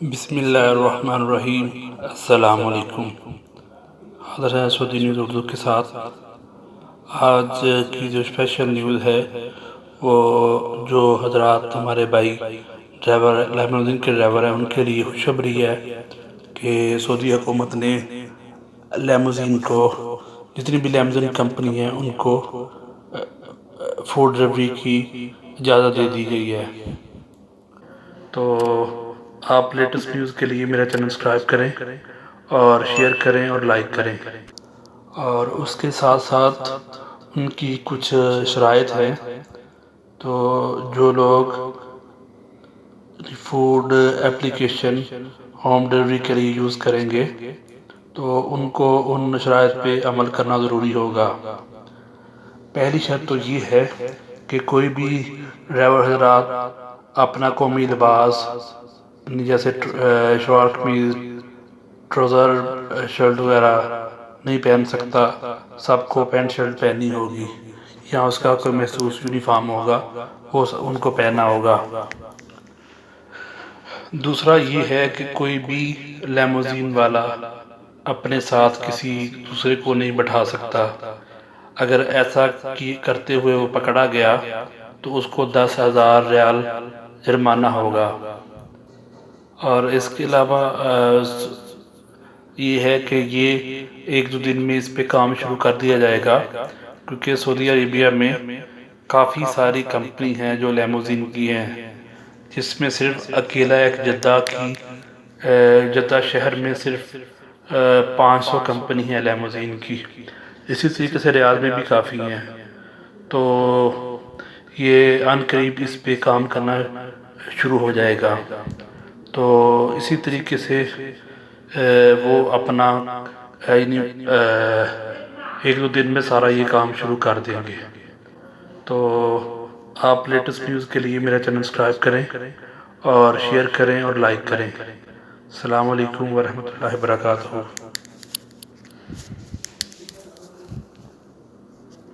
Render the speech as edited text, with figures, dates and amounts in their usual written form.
بسم اللہ الرحمن الرحیم۔ السلام علیکم۔ حاضر ہے سعودی نیوز اردو کے ساتھ۔ آج کی جو اسپیشل نیوز ہے وہ جو حضرات ہمارے بھائی ڈرائیور لیموزین کے ڈرائیور ہیں ان کے لیے خوشخبری ہے کہ سعودی حکومت نے لیموزین کو، جتنی بھی لیموزین کمپنی ہیں ان کو فوڈ ڈلیوری کی اجازت دے دی گئی ہے۔ تو آپ لیٹسٹ نیوز کے لیے میرا چینل سبسکرائب کریں اور شیئر کریں اور لائک کریں، اور اس کے ساتھ ساتھ ان کی کچھ شرائط ہیں۔ تو جو لوگ فوڈ اپلیکیشن ہوم ڈلیوری کے لیے یوز کریں گے تو ان کو ان شرائط پہ عمل کرنا ضروری ہوگا۔ پہلی شرط تو یہ ہے کہ کوئی بھی ڈرائیور حضرات اپنا قومی لباس جیسے شلوار قمیض، ٹراؤزر، شرٹ وغیرہ نہیں پہن سکتا۔ سب کو پینٹ شرٹ پہننی ہوگی یا اس کا کوئی محسوس یونیفارم ہوگا وہ ان کو پہننا ہوگا۔ دوسرا یہ ہے کہ کوئی بھی لیموزین والا اپنے ساتھ کسی دوسرے کو نہیں بٹھا سکتا۔ اگر ایسا کرتے ہوئے وہ پکڑا گیا تو اس کو 10,000 ریال جرمانہ ہوگا۔ اور اس کے علاوہ یہ ہے کہ یہ 1-2 دن میں اس پہ کام شروع کر دیا جائے گا، کیونکہ سعودی عربیہ میں کافی ساری کمپنی ہیں جو لیموزین کی ہیں، جس میں صرف اکیلا ایک جدہ شہر میں صرف 500 کمپنی ہے لیموزین کی۔ اسی طریقے سے ریاض میں بھی کافی ہیں۔ تو یہ عن قریب اس پہ کام کرنا شروع ہو جائے گا۔ تو اسی طریقے سے وہ اپنا 1-2 دن میں سارا یہ کام شروع کر دیں گے۔ تو آپ لیٹسٹ نیوز کے لیے میرا چینل سبسکرائب کریں اور شیئر کریں اور لائک کریں۔ السلام علیکم ورحمۃ اللہ وبرکاتہ۔